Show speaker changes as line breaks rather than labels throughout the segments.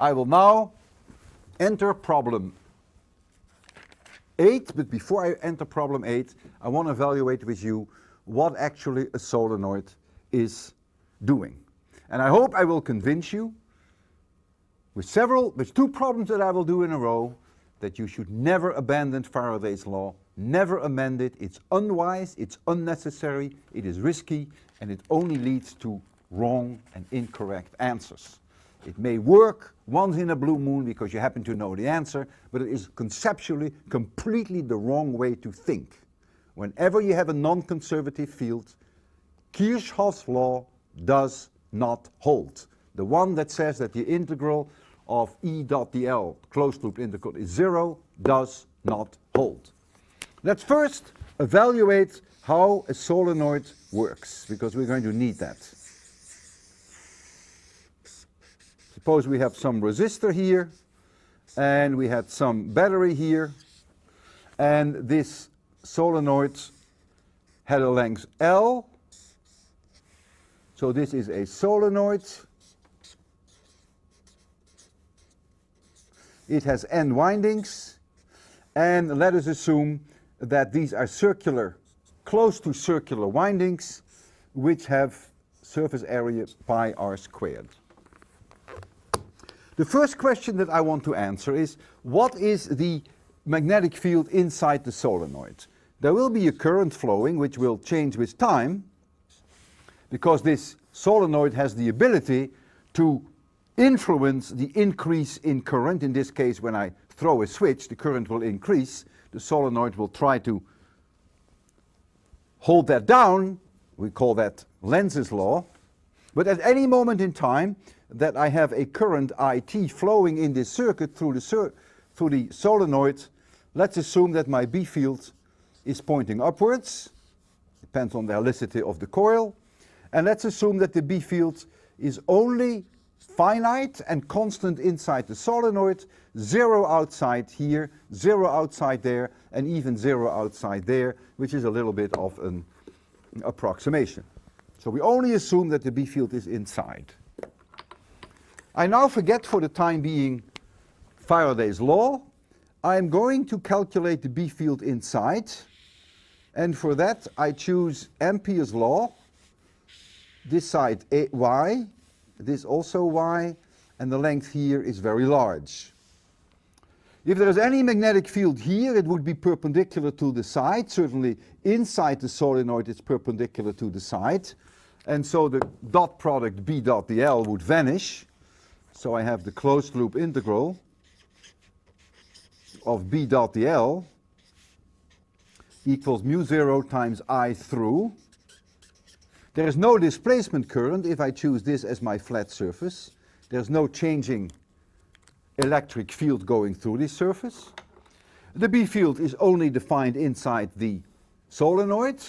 I will now enter problem 8, but before I enter problem 8, I want to evaluate with you what actually a solenoid is doing. And I hope I will convince you with 2 problems that I will do in a row, that you should never abandon Faraday's law, never amend it. It's unwise, it's unnecessary, it is risky, and it only leads to wrong and incorrect answers. It may work once in a blue moon because you happen to know the answer, but it is conceptually completely the wrong way to think. Whenever you have a non-conservative field, Kirchhoff's law does not hold. The one that says that the integral of E dot dl, closed loop integral, is 0, does not hold. Let's first evaluate how a solenoid works, because we're going to need that. Suppose we have some resistor here, and we had some battery here, and this solenoid had a length L. So this is a solenoid. It has N windings, and let us assume that these are circular, close to circular windings, which have surface area pi r squared. The first question that I want to answer is, what is the magnetic field inside the solenoid? There will be a current flowing which will change with time, because this solenoid has the ability to influence the increase in current. In this case, when I throw a switch, the current will increase. The solenoid will try to hold that down. We call that Lenz's law. But at any moment in time that I have a current IT flowing in this circuit through the solenoid, let's assume that my B field is pointing upwards. Depends on the helicity of the coil. And let's assume that the B field is only finite and constant inside the solenoid, 0 outside here, 0 outside there, and even 0 outside there, which is a little bit of an approximation. So we only assume that the B field is inside. I now forget for the time being Faraday's law. I'm going to calculate the B field inside, and for that I choose Ampere's law. This side y, this also y, and the length here is very large. If there is any magnetic field here, it would be perpendicular to the side. Certainly inside the solenoid it's perpendicular to the side, and so the dot product B dot dl would vanish. So I have the closed loop integral of B dot dl equals mu 0 times I through. There is no displacement current if I choose this as my flat surface. There's no changing electric field going through this surface. The B field is only defined inside the solenoid.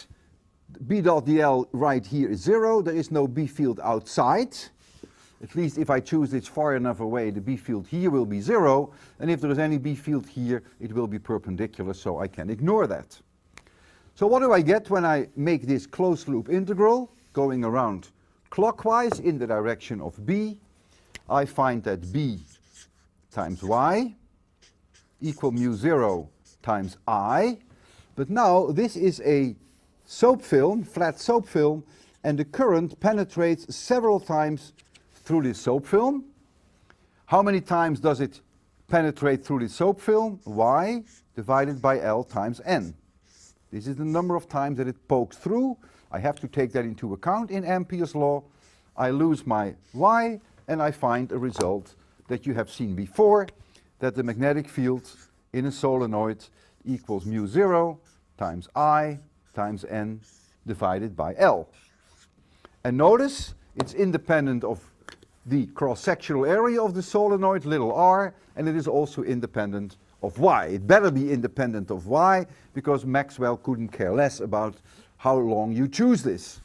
B dot dl right here is 0. There is no B field outside. At least if I choose this far enough away, the B field here will be 0. And if there is any B field here, it will be perpendicular, so I can ignore that. So what do I get when I make this closed loop integral going around clockwise in the direction of B? I find that B times y equal mu 0 times I. But now this is a soap film, flat soap film, and the current penetrates several times through this soap film. How many times does it penetrate through the soap film? Y divided by L times N. This is the number of times that it pokes through. I have to take that into account in Ampere's law. I lose my y, and I find a result that you have seen before, that the magnetic field in a solenoid equals mu 0 times I times N divided by L. And notice it's independent of the cross-sectional area of the solenoid, little r, and it is also independent of y. It better be independent of y, because Maxwell couldn't care less about how long you choose this.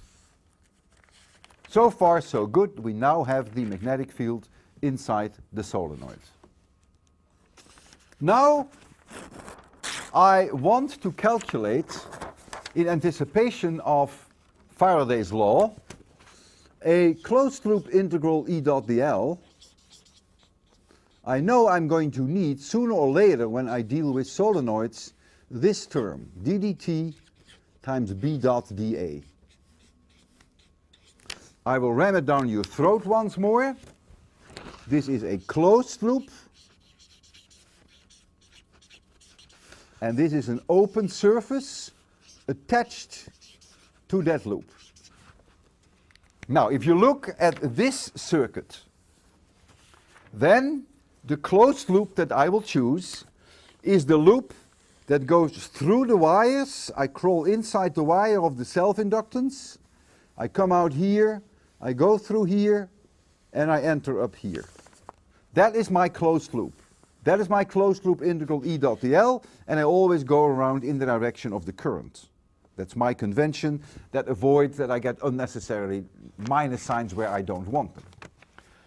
So far so good. We now have the magnetic field inside the solenoid. Now I want to calculate, in anticipation of Faraday's law, a closed loop integral E dot dl I know I'm going to need, sooner or later, when I deal with solenoids, this term, d dt times b dot dA. I will ram it down your throat once more. This is a closed loop. And this is an open surface attached to that loop. Now, if you look at this circuit, then the closed loop that I will choose is the loop that goes through the wires. I crawl inside the wire of the self-inductance. I come out here, I go through here, and I enter up here. That is my closed loop. That is my closed loop integral E dot dl, and I always go around in the direction of the current. That's my convention that avoids that I get unnecessarily minus signs where I don't want them.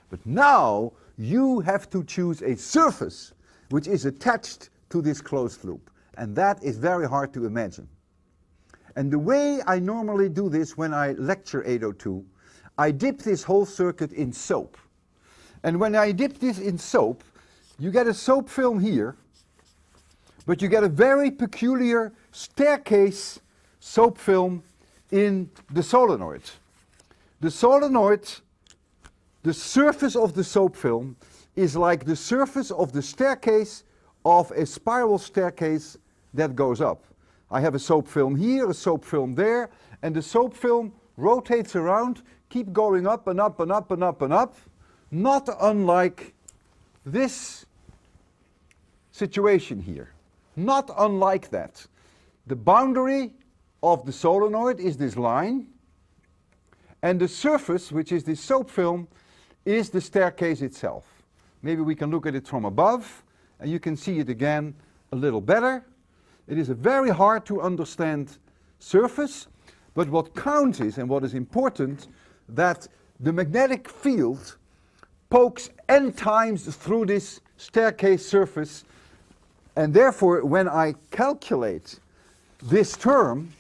But now you have to choose a surface which is attached to this closed loop, and that is very hard to imagine. And the way I normally do this when I lecture 802, I dip this whole circuit in soap. And when I dip this in soap, you get a soap film here, but you get a very peculiar staircase soap film in the solenoid. The solenoid, the surface of the soap film is like the surface of the staircase of a spiral staircase that goes up. I have a soap film here, a soap film there, and the soap film rotates around, keep going up and up and up and up and up, not unlike this situation here. Not unlike that. The boundary of the solenoid is this line, and the surface, which is this soap film, is the staircase itself. Maybe we can look at it from above, and you can see it again a little better. It is a very hard to understand surface, but what counts is, and what is important, that the magnetic field pokes n times through this staircase surface, and therefore when I calculate this term,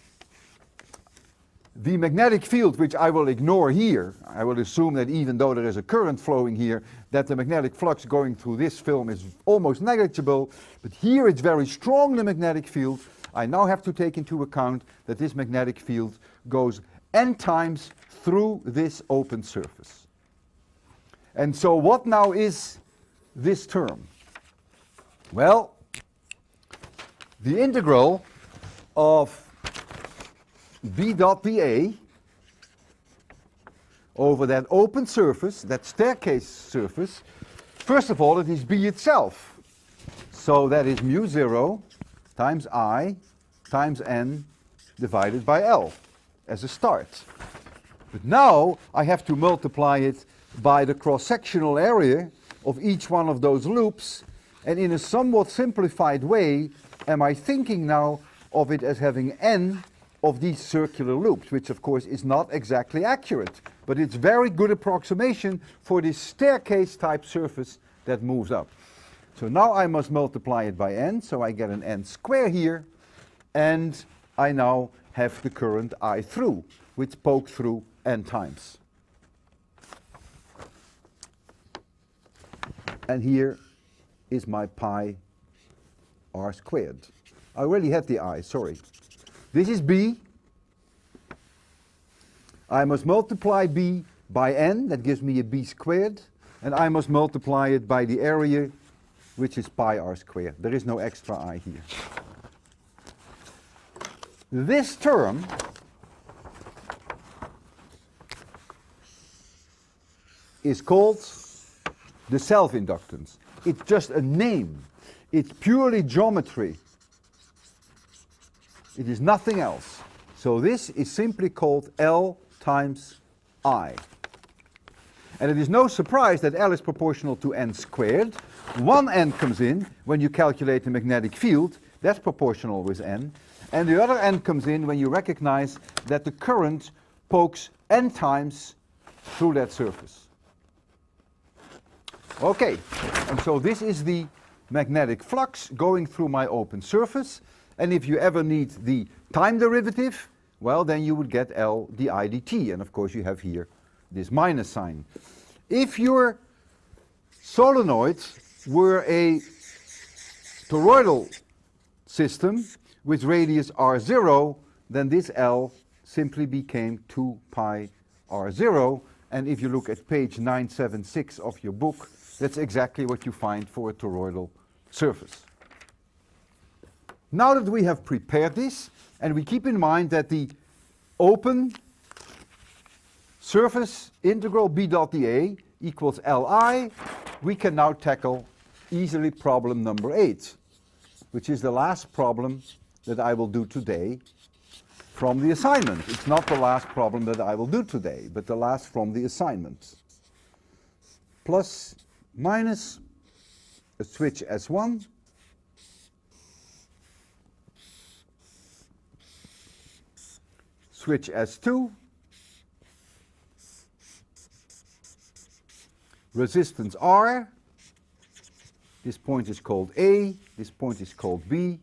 the magnetic field, which I will ignore here, I will assume that even though there is a current flowing here, that the magnetic flux going through this film is almost negligible, but here it's very strong, the magnetic field. I now have to take into account that this magnetic field goes n times through this open surface. And so what now is this term? Well, the integral of b dot dA over that open surface, that staircase surface, first of all it is b itself. So that is mu 0 times I times n divided by L as a start. But now I have to multiply it by the cross-sectional area of each one of those loops, and in a somewhat simplified way am I thinking now of it as having n of these circular loops, which of course is not exactly accurate, but it's very good approximation for this staircase type surface that moves up. So now I must multiply it by n, so I get an n square here, and I now have the current I through, which pokes through n times. And here is my pi r squared. I already had the I, sorry. This is b. I must multiply b by n, that gives me a b squared, and I must multiply it by the area, which is pi r squared. There is no extra I here. This term is called the self-inductance. It's just a name. It's purely geometry. It is nothing else. So this is simply called L times I. And it is no surprise that L is proportional to n squared. One n comes in when you calculate the magnetic field. That's proportional with n. And the other n comes in when you recognize that the current pokes n times through that surface. Okay, and so this is the magnetic flux going through my open surface. And if you ever need the time derivative, well, then you would get L di dt. And of course you have here this minus sign. If your solenoid were a toroidal system with radius r0, then this L simply became 2 pi r0. And if you look at page 976 of your book, that's exactly what you find for a toroidal surface. Now that we have prepared this, and we keep in mind that the open surface integral B dot dA equals Li, we can now tackle easily problem number 8, which is the last problem that I will do today from the assignment. It's not the last problem that I will do today, but the last from the assignment. Plus, minus, a switch S1, switch S2, resistance R, this point is called A, this point is called B,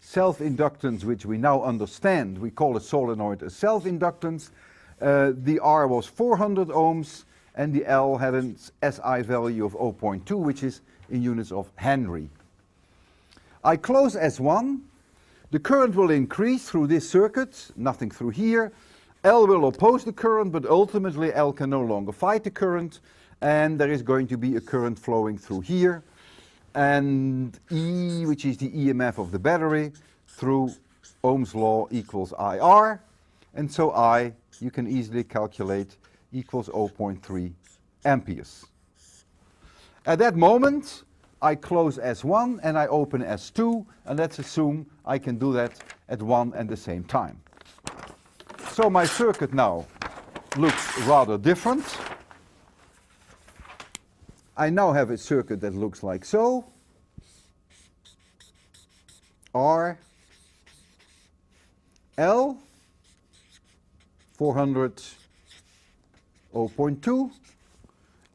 self-inductance, which we now understand, we call a solenoid a self-inductance. The R was 400 ohms, and the L had an SI value of 0.2, which is in units of Henry. I close S1. The current will increase through this circuit, nothing through here. L will oppose the current, but ultimately L can no longer fight the current, and there is going to be a current flowing through here. And E, which is the EMF of the battery, through Ohm's law equals IR. And so I, you can easily calculate, equals 0.3 amperes. At that moment, I close S1 and I open S2, and let's assume I can do that at one and the same time. So my circuit now looks rather different. I now have a circuit that looks like so. R, L, 400, 0.2,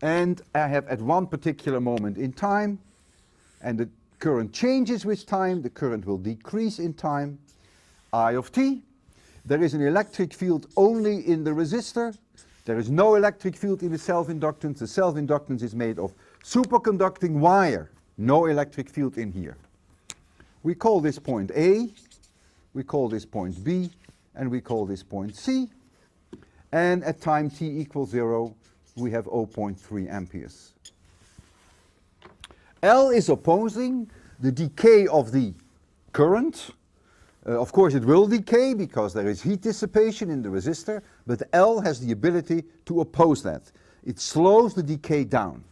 and I have at one particular moment in time, and the current changes with time, the current will decrease in time, I of t. There is an electric field only in the resistor. There is no electric field in the self-inductance. The self-inductance is made of superconducting wire, no electric field in here. We call this point A, we call this point B, and we call this point C. And at time t equals 0, we have 0.3 amperes. L is opposing the decay of the current. Of course it will decay because there is heat dissipation in the resistor, but L has the ability to oppose that. It slows the decay down.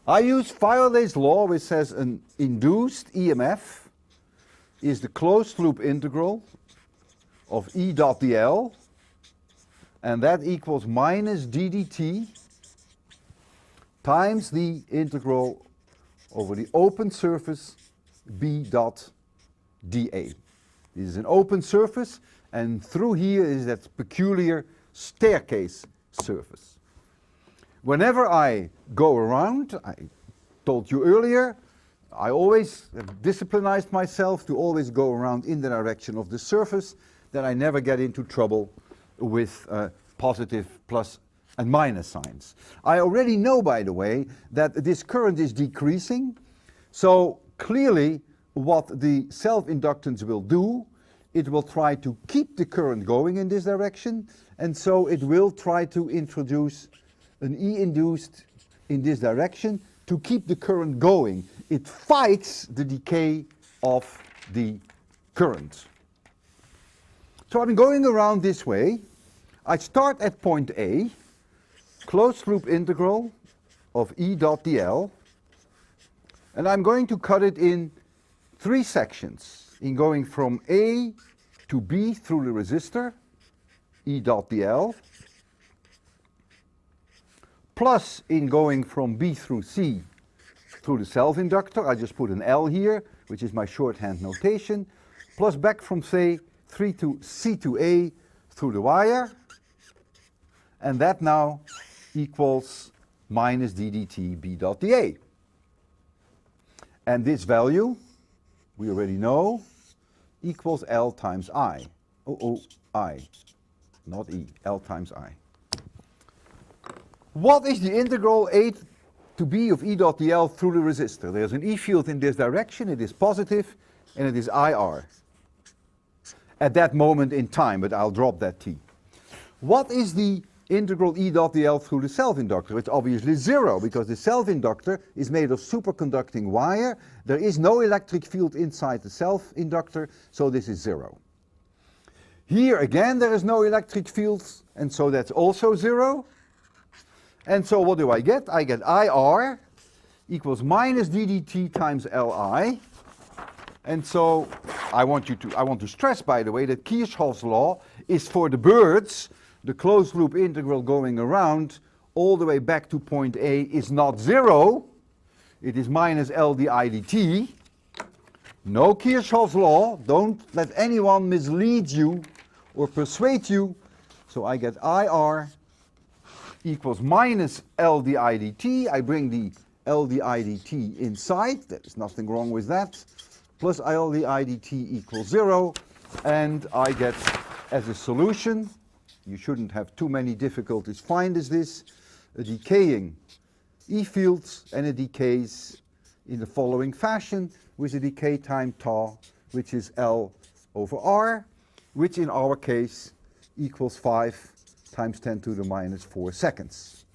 I use Faraday's law, which says an induced EMF is the closed loop integral of E dot dl, and that equals minus d dt times the integral over the open surface B dot dA. This is an open surface, and through here is that peculiar staircase surface. Whenever I go around, I told you earlier, I always have disciplined myself to always go around in the direction of the surface, that I never get into trouble with positive plus and minus signs. I already know, by the way, that this current is decreasing, so clearly what the self-inductance will do, it will try to keep the current going in this direction, and so it will try to introduce an E induced in this direction to keep the current going. It fights the decay of the current. So I'm going around this way. I start at point A, closed loop integral of E dot dl, and I'm going to cut it in 3 sections, in going from A to B through the resistor, E dot dl, plus in going from B through C through the self-inductor. I just put an L here, which is my shorthand notation, plus back from say 3 to C to A through the wire, and that now equals minus d dt B dot dA. And this value, we already know, equals L times I. I, not E, L times I. What is the integral to be of E dot dl through the resistor. There's an E field in this direction, it is positive, and it is IR at that moment in time, but I'll drop that T. What is the integral E dot dl through the self-inductor? It's obviously 0, because the self-inductor is made of superconducting wire. There is no electric field inside the self-inductor, so this is 0. Here again there is no electric field, and so that's also 0. And so what do I get? I get IR equals minus ddt times Li. And so I want to stress, by the way, that Kirchhoff's law is for the birds. The closed loop integral going around all the way back to point A is not 0. It is minus L di dt. No Kirchhoff's law. Don't let anyone mislead you or persuade you. So I get IR equals minus L di dt. I bring the L di dt inside. There's nothing wrong with that. Plus L di dt equals 0. And I get as a solution, you shouldn't have too many difficulties find this, a decaying E field, and it decays in the following fashion with a decay time tau, which is L over R, which in our case equals 5 times 10 to the minus 4 seconds.